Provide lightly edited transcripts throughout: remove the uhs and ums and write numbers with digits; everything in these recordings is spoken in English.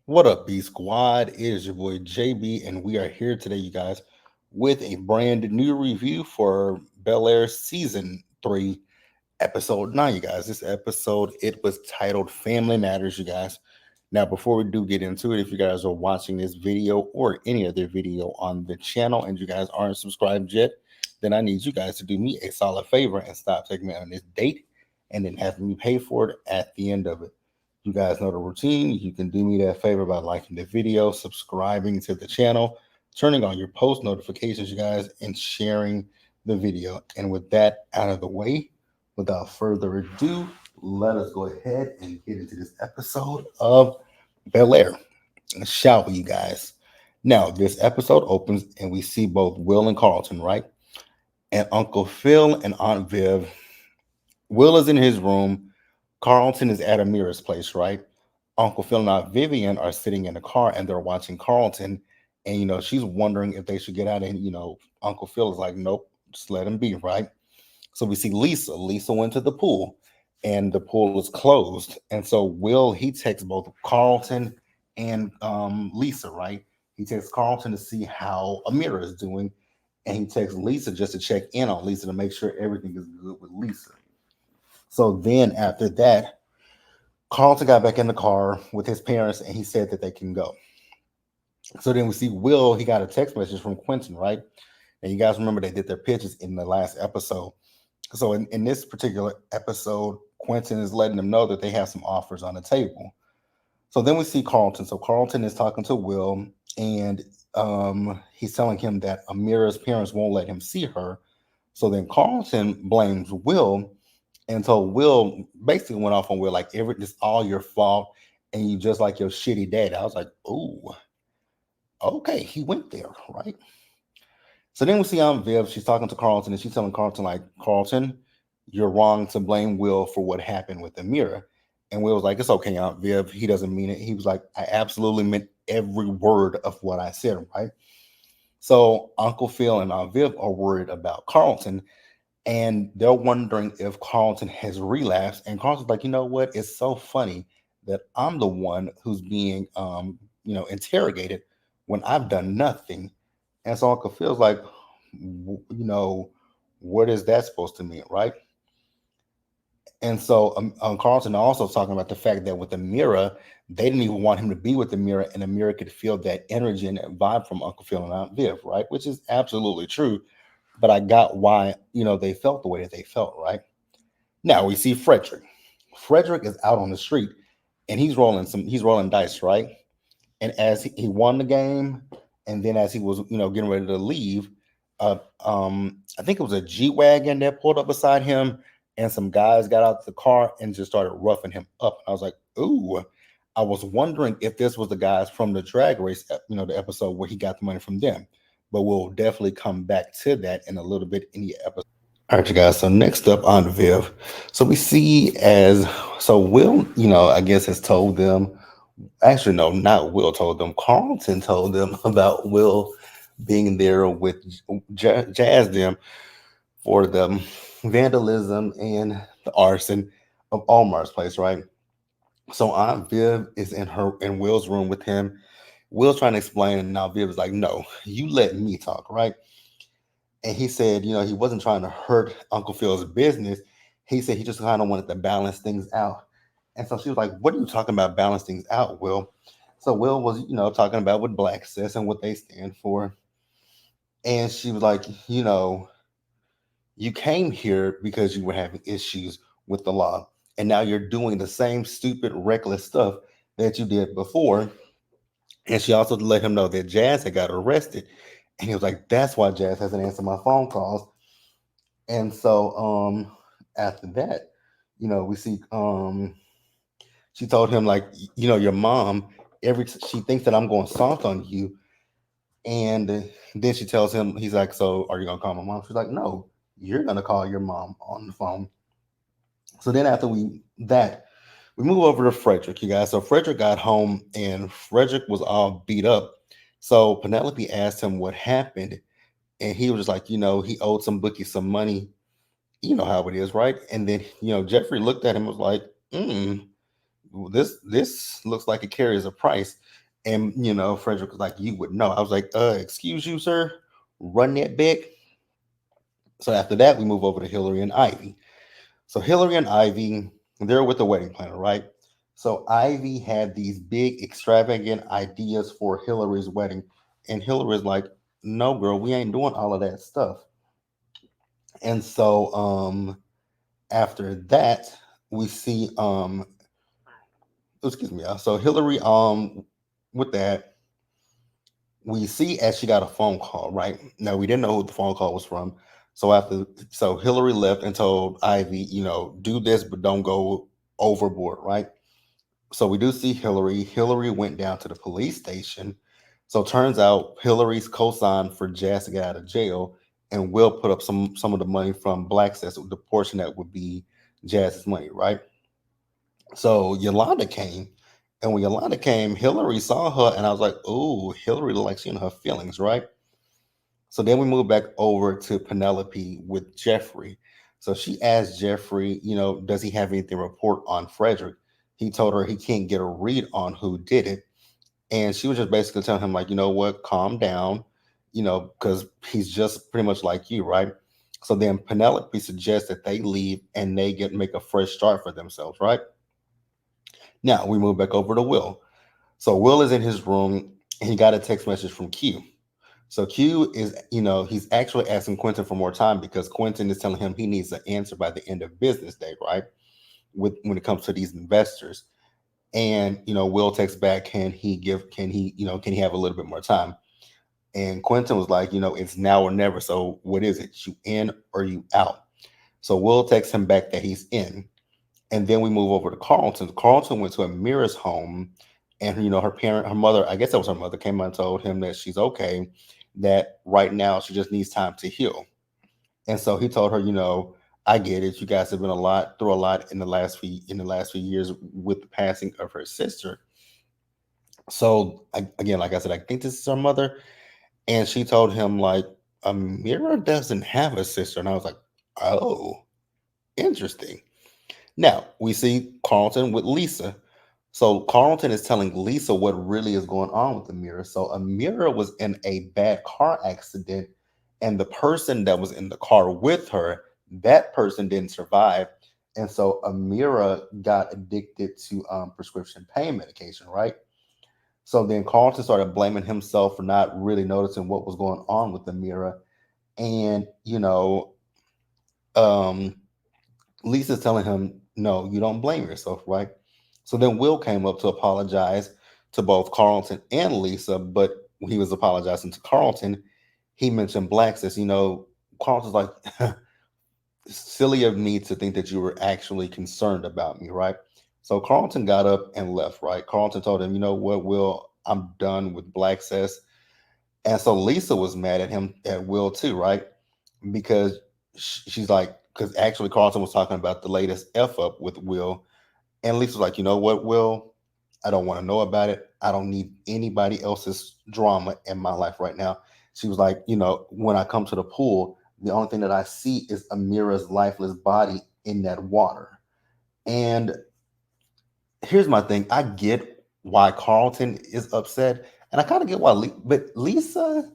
What up, B Squad? It is your boy JB, and we are here today, you guys, with a brand new review for Belair Season 3, Episode 9, you guys. This episode, it was titled Family Matters, you guys. Now, before we do get into it, if you guys are watching this video or any other video on the channel and you guys aren't subscribed yet, then I need you guys to do me a solid favor and stop taking me on this date and then having me pay for it at the end of it. You guys know the routine. You can do me that favor by liking the video, subscribing to the channel, turning on your post notifications, you guys, and sharing the video. And with that out of the way, without further ado, let us go ahead and get into this episode of Belair, shall we, you guys? Now, this episode opens and we see both Will and Carlton, right? And Uncle Phil and Aunt Viv. Will is in his room. Carlton is at Amira's place, right? Uncle Phil and Aunt Vivian are sitting in the car and they're watching Carlton. And, she's wondering if they should get out. And, Uncle Phil is like, nope, just let him be, right? So we see Lisa. Lisa went to the pool and the pool is closed. And so Will, he texts both Carlton and Lisa, right? He texts Carlton to see how Amira is doing. And he texts Lisa just to check in on Lisa to make sure everything is good with Lisa. So then after that, Carlton got back in the car with his parents and he said that they can go. So then we see Will, he got a text message from Quentin, right? And you guys remember they did their pitches in the last episode. So in this particular episode, Quentin is letting them know that they have some offers on the table. So then we see Carlton. So Carlton is talking to Will and he's telling him that Amira's parents won't let him see her. So then Carlton blames Will and so Will basically went off on Will like it's all your fault and you just like your shitty dad. I was like, oh, okay, he went there, right? So then we see Aunt Viv, she's talking to Carlton and she's telling Carlton, like, Carlton, you're wrong to blame Will for what happened with Amira. And Will was like, it's okay, Aunt Viv. He doesn't mean it. He was like, I absolutely meant every word of what I said, right? So Uncle Phil and Aunt Viv are worried about Carlton and they're wondering if Carlton has relapsed. And Carlton's like, you know what? It's so funny that I'm the one who's being, interrogated when I've done nothing. And so Uncle Phil's like, what is that supposed to mean, right? And so Carlton also talking about the fact that with Amira, they didn't even want him to be with Amira, and Amira could feel that energy and that vibe from Uncle Phil and Aunt Viv, right? Which is absolutely true. But I got why, they felt the way that they felt, right? Now we see Frederick. Frederick is out on the street and he's rolling dice, right? And as he won the game, and then as he was, getting ready to leave, uh, I think it was a G wagon that pulled up beside him, and some guys got out the car and just started roughing him up. I was like, ooh. I was wondering if this was the guys from the drag race, the episode where he got the money from them. But we'll definitely come back to that in a little bit in the episode. All right, you guys. So next up on Viv. So we see so Will, I guess has told them. Actually, no, not Will told them. Carlton told them about Will being there with Jazz them for the vandalism and the arson of Omar's place, right? So Aunt Viv is in Will's room with him. Will's trying to explain, and now Viv is like, "No, you let me talk, right?" And he said, he wasn't trying to hurt Uncle Phil's business. He said he just kind of wanted to balance things out. And so she was like, what are you talking about balance things out, Will? So Will was, talking about what Black says and what they stand for. And she was like, you came here because you were having issues with the law. And now you're doing the same stupid, reckless stuff that you did before. And she also let him know that Jazz had got arrested. And he was like, that's why Jazz hasn't answered my phone calls. And so after that, we see she told him like, your mom she thinks that I'm going soft on you. And then she tells him, he's like, so are you gonna call my mom? She's like, no, you're gonna call your mom on the phone. So then after we move over to Frederick, you guys. So Frederick got home and Frederick was all beat up. So Penelope asked him what happened, and he was just like, he owed some bookie some money. You know how it is, right? And then, Jeffrey looked at him and was like, this looks like it carries a price. And Frederick was like, you would know. I was like, excuse you, sir, run that back. So after that, we move over to Hillary and Ivy. So Hillary and Ivy, they're with the wedding planner, right? So Ivy had these big extravagant ideas for Hillary's wedding, and Hillary's like, "No, girl, we ain't doing all of that stuff." And so after that, we see excuse me, so Hillary with that, we see as she got a phone call, right? Now we didn't know who the phone call was from. So Hillary left and told Ivy, do this, but don't go overboard, right? So we do see Hillary. Hillary went down to the police station. So turns out Hillary's co-signed for Jazz to get out of jail, and will put up some of the money from Black Access, the portion that would be Jazz's money, right? So Yolanda came, and when Yolanda came, Hillary saw her, and I was like, "Oh, Hillary looked like she in her feelings, right?" So then we move back over to Penelope with Jeffrey. So she asked Jeffrey, does he have anything to report on Frederick? He told her he can't get a read on who did it. And she was just basically telling him, like, you know what, calm down, because he's just pretty much like you, right? So then Penelope suggests that they leave and they make a fresh start for themselves, right? Now we move back over to Will. So Will is in his room and he got a text message from Q. So Q is, he's actually asking Quentin for more time because Quentin is telling him he needs an answer by the end of business day, right? When it comes to these investors. And Will texts back, can he have a little bit more time? And Quentin was like, it's now or never. So what is it? You in or you out? So Will texts him back that he's in. And then we move over to Carlton. Carlton went to Amira's home, and her mother, I guess that was her mother, came out and told him that she's okay, that right now she just needs time to heal. And so he told her, I get it. You guys have been through a lot in the last few years with the passing of her sister. So again, like I said, I think this is her mother, and she told him like Amira doesn't have a sister, and I was like, oh, interesting. Now we see Carlton with Lisa. So Carlton is telling Lisa what really is going on with Amira. So Amira was in a bad car accident, and the person that was in the car with her, that person didn't survive. And so Amira got addicted to prescription pain medication, right? So then Carlton started blaming himself for not really noticing what was going on with Amira. And, um, Lisa's telling him, no, you don't blame yourself, right? So then Will came up to apologize to both Carlton and Lisa, but when he was apologizing to Carlton, he mentioned Black says, Carlton's like, silly of me to think that you were actually concerned about me, right? So Carlton got up and left, right? Carlton told him, you know what, Will, I'm done with Black says. And so Lisa was mad at him, at Will too, right? Because she's like, because actually Carlton was talking about the latest F up with Will. And Lisa's like, you know what, Will? I don't want to know about it. I don't need anybody else's drama in my life right now. She was like, when I come to the pool, the only thing that I see is Amira's lifeless body in that water. And here's my thing. I get why Carlton is upset. And I kind of get why, but Lisa,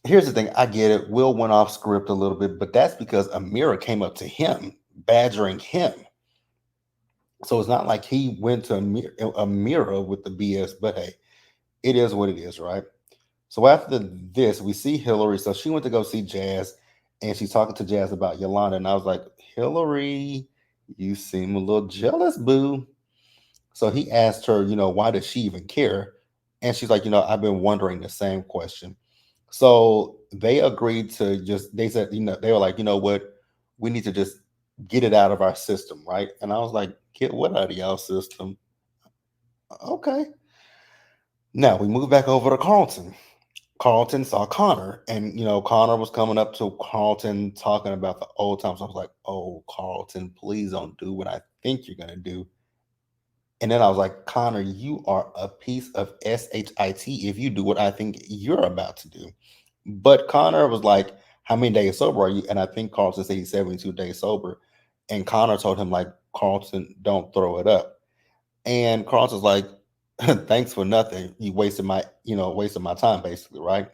here's the thing. I get it. Will went off script a little bit, but that's because Amira came up to him, badgering him. So it's not like he went to Amira with the BS, but hey, it is what it is, right? So after this, we see Hillary. So she went to go see Jazz, and she's talking to Jazz about Yolanda. And I was like, Hillary, you seem a little jealous, boo. So he asked her, why does she even care? And she's like, I've been wondering the same question. So they agreed to they said, they were like, you know what? We need to just get it out of our system, right? And I was like, get what out of y'all system? Okay. Now we move back over to Carlton. Carlton saw Connor, and Connor was coming up to Carlton talking about the old times. I was like, oh, Carlton, please don't do what I think you're gonna do. And then I was like, Connor, you are a piece of shit if you do what I think you're about to do. But Connor was like, how many days sober are you? And I think Carlton said he's 72 days sober. And Connor told him, like, Carlton, don't throw it up. And Carlton's like, thanks for nothing. You wasted my time, basically, right?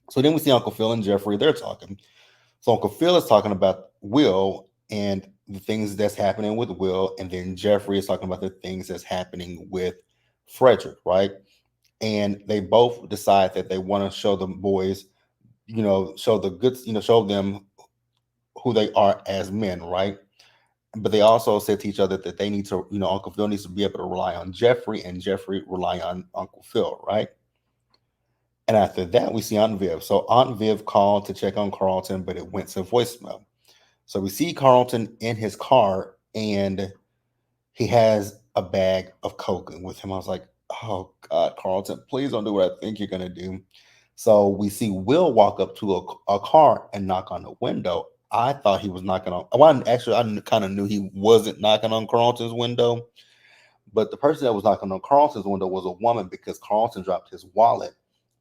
So then we see Uncle Phil and Jeffrey, they're talking. So Uncle Phil is talking about Will and the things that's happening with Will, and then Jeffrey is talking about the things that's happening with Frederick, right? And they both decide that they want to show the boys, show the good, show them who they are as men, right? But they also said to each other that they need to, Uncle Phil needs to be able to rely on Jeffrey, and Jeffrey rely on Uncle Phil, right? And after that, we see Aunt Viv. So Aunt Viv called to check on Carlton, but it went to voicemail. So we see Carlton in his car, and he has a bag of coke with him. I was like, oh God, Carlton, please don't do what I think you're gonna do. So we see Will walk up to a car and knock on the window. I thought he was knocking on. Well, actually, I kind of knew he wasn't knocking on Carlton's window, but the person that was knocking on Carlton's window was a woman because Carlton dropped his wallet,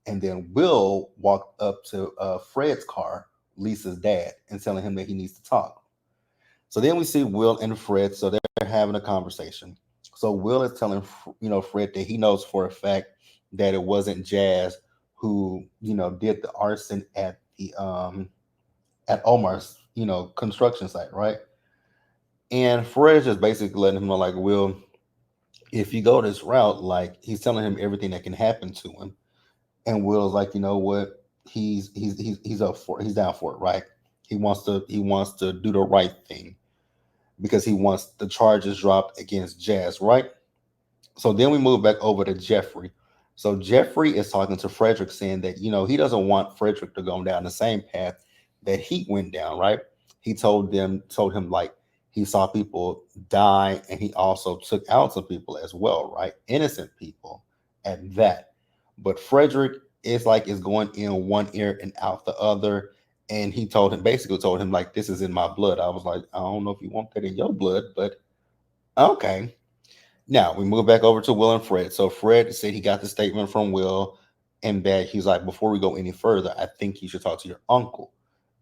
and then Will walked up to Fred's car, Lisa's dad, and telling him that he needs to talk. So then we see Will and Fred. So they're having a conversation. So Will is telling Fred that he knows for a fact that it wasn't Jazz who did the arson at Omar's construction site, right? And Fred is just basically letting him know, like, Will, if you go this route, like, he's telling him everything that can happen to him. And Will's like, you know what? He's up for it. He's down for it, right? He wants to do the right thing because he wants the charges dropped against Jazz, right? So then we move back over to Jeffrey. So Jeffrey is talking to Frederick, saying that he doesn't want Frederick to go down the same path that he went down, right? He told him like he saw people die, and he also took out some people as well, right? Innocent people at that. But Frederick is going in one ear and out the other. And he basically told him, like, this is in my blood. I was like, I don't know if you want that in your blood, but okay. Now we move back over to Will and Fred. So Fred said he got the statement from Will, and that he's like, before we go any further, I think you should talk to your uncle.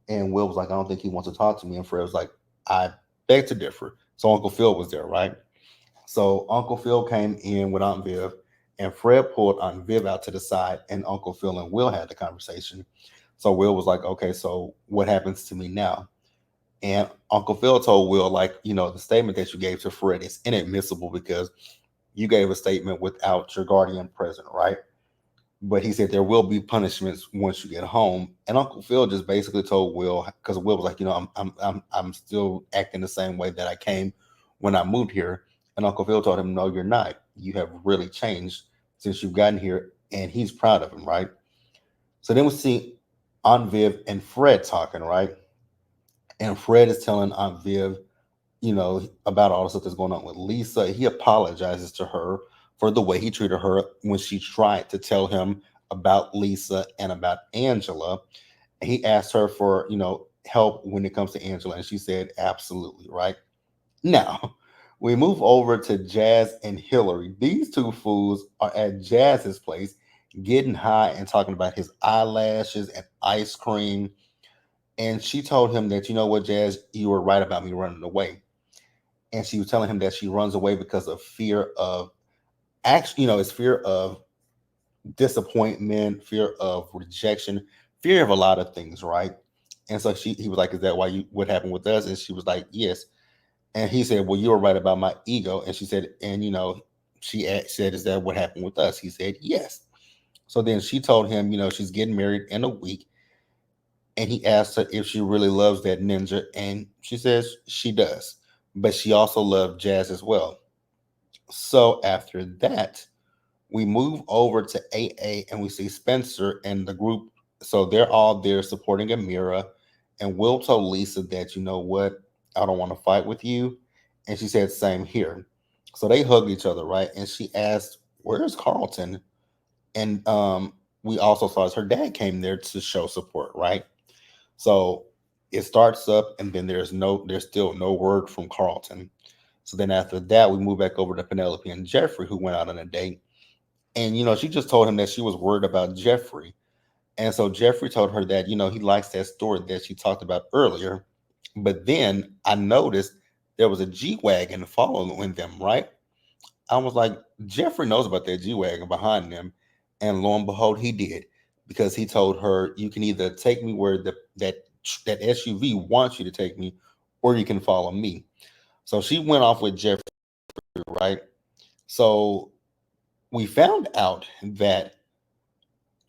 And Will was like, I don't think he wants to talk to me. And Fred was like, I beg to differ. So Uncle Phil was there, right? So Uncle Phil came in with Aunt Viv, and Fred pulled Aunt Viv out to the side, and Uncle Phil and Will had the conversation. So Will was like, okay, so what happens to me now? And Uncle Phil told Will, like, the statement that you gave to Fred is inadmissible because you gave a statement without your guardian present, right? But he said there will be punishments once you get home. And Uncle Phil just basically told Will, because Will was like, I'm still acting the same way that I came when I moved here. And Uncle Phil told him, no, you're not. You have really changed since you've gotten here, and he's proud of him, right? So then we see Aunt Viv and Fred talking, right? And Fred is telling Aunt Viv, about all the stuff that's going on with Lisa. He apologizes to her for the way he treated her when she tried to tell him about Lisa and about Angela. He asked her for, help when it comes to Angela, and she said, absolutely, right? Now, we move over to Jazz and Hillary. These two fools are at Jazz's place getting high and talking about his eyelashes and ice cream. And she told him that, you know what, Jazz, you were right about me running away. And she was telling him that she runs away because of fear of actually, it's fear of disappointment, fear of rejection, fear of a lot of things, right? And so he was like, is that why what happened with us? And she was like, yes. And he said, well, you were right about my ego. And she said, and said, is that what happened with us? He said, yes. So then she told him, she's getting married in a week. And he asked her if she really loves that ninja. And she says she does. But she also loved Jazz as well. So after that, we move over to AA, and we see Spencer and the group. So they're all there supporting Amira. And Will told Lisa that, you know what, I don't want to fight with you. And she said, same here. So they hugged each other, right? And she asked, where's Carlton? And we also saw as her dad came there to show support, right? So it starts up, and then there's still no word from Carlton. So then after that, we move back over to Penelope and Jeffrey, who went out on a date. And, she just told him that she was worried about Jeffrey. And so Jeffrey told her that, he likes that story that she talked about earlier. But then I noticed there was a G Wagon following them, right? I was like, Jeffrey knows about that G wagon behind them, and lo and behold, he did, because he told her, "You can either take me where that SUV wants you to take me, or you can follow me." So she went off with Jeffrey, right? So we found out that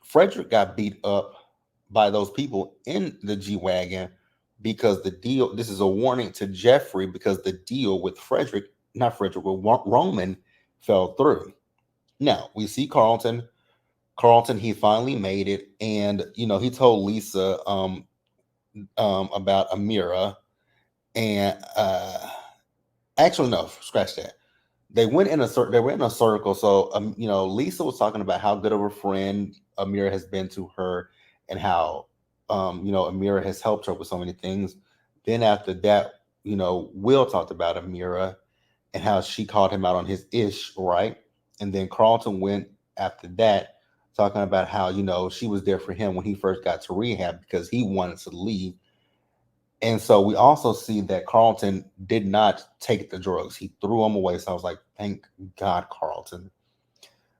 Frederick got beat up by those people in the G wagon, because the deal. This is a warning to Jeffrey, because the deal with Frederick, not Frederick, with Roman, fell through. Now we see Carlton. Carlton, he finally made it, and he told Lisa about Amira, and actually no, scratch that. They went in a circle. They were in a circle. So Lisa was talking about how good of a friend Amira has been to her, and how Amira has helped her with so many things. Then after that, Will talked about Amira and how she called him out on his ish, right? And then Carlton went after that, talking about how she was there for him when he first got to rehab, because he wanted to leave. And so we also see that Carlton did not take the drugs. He threw them away. So I was like, thank God, Carlton.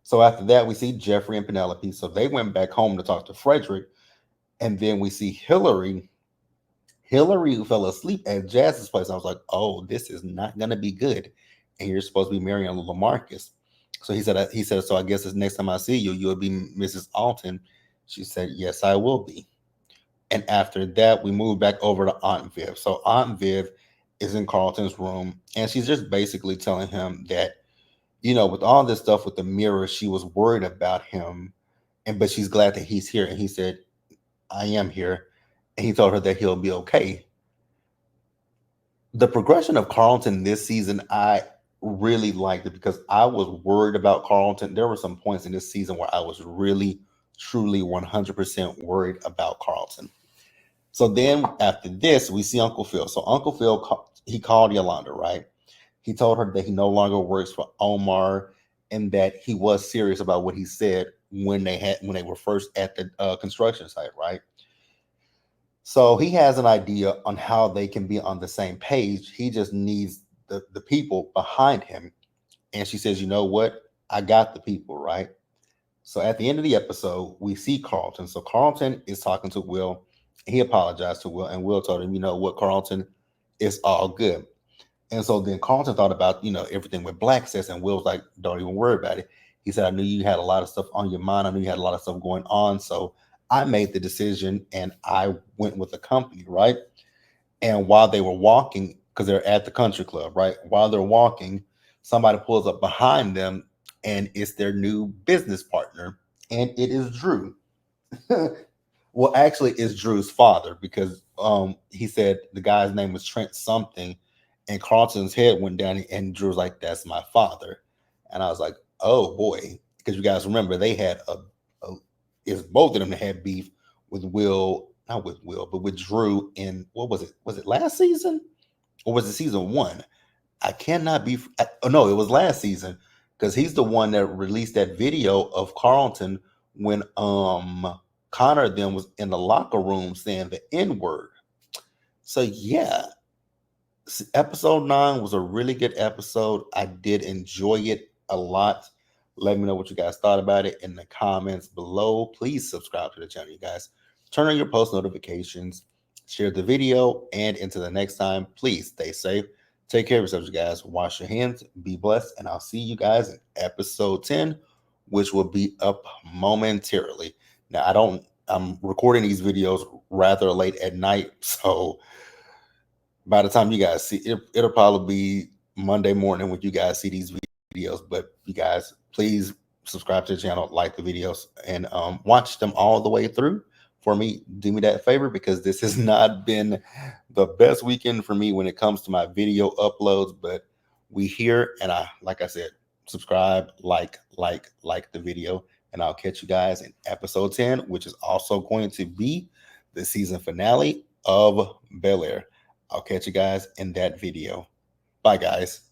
So after that, we see Jeffrey and Penelope. So they went back home to talk to Frederick. And then we see Hillary. Hillary fell asleep at Jazz's place. I was like, oh, this is not going to be good. And you're supposed to be marrying Lamarcus. So he said, so I guess the next time I see you, you'll be Mrs. Alton. She said, yes, I will be. And after that, we move back over to Aunt Viv. So Aunt Viv is in Carlton's room, and she's just basically telling him that, with all this stuff with the mirror, she was worried about him, but she's glad that he's here. And he said, I am here. And he told her that he'll be okay. The progression of Carlton this season, I really liked it, because I was worried about Carlton. There were some points in this season where I was really, truly 100% worried about Carlton. So then after this, we see Uncle Phil. So Uncle Phil, he called Yolanda, right? He told her that he no longer works for Omar, and that he was serious about what he said when they were first at the construction site, right? So he has an idea on how they can be on the same page. He just needs the people behind him. And she says, you know what? I got the people, right? So at the end of the episode, we see Carlton. So Carlton is talking to Will. He apologized to Will, and Will told him, you know what, Carlton, it's all good. And so then Carlton thought about, everything with Black says, and Will's like, don't even worry about it. He said, I knew you had a lot of stuff on your mind. I knew you had a lot of stuff going on. So I made the decision, and I went with the company, right? And while they were walking, because they're at the country club, right? While they're walking, somebody pulls up behind them, and it's their new business partner, and it is Drew. Well, actually, it's Drew's father, because he said the guy's name was Trent something, and Carlton's head went down, and Drew's like, "That's my father," and I was like, "Oh boy," because you guys remember they had a it's both of them that had beef with Will, not with Will, but with Drew. In what was it? Was it last season, or was it season one? I cannot be. Oh no, it was last season, because he's the one that released that video of Carlton when Connor then was in the locker room saying the N word. So yeah, episode 9 was a really good episode. I did enjoy it a lot. Let me know what you guys thought about it in the comments below. Please subscribe to the channel, you guys. Turn on your post notifications, share the video, and until the next time, please stay safe. Take care of yourselves, you guys. Wash your hands, be blessed, and I'll see you guys in episode 10, which will be up momentarily. Now, I'm recording these videos rather late at night, so by the time you guys see it, it'll probably be Monday morning when you guys see these videos. But you guys, please subscribe to the channel, like the videos, and watch them all the way through. For me, do me that favor, because this has not been the best weekend for me when it comes to my video uploads. But we here, and like I said, subscribe, like the video, and I'll catch you guys in episode 10, which is also going to be the season finale of Belair. I'll catch you guys in that video. Bye, guys.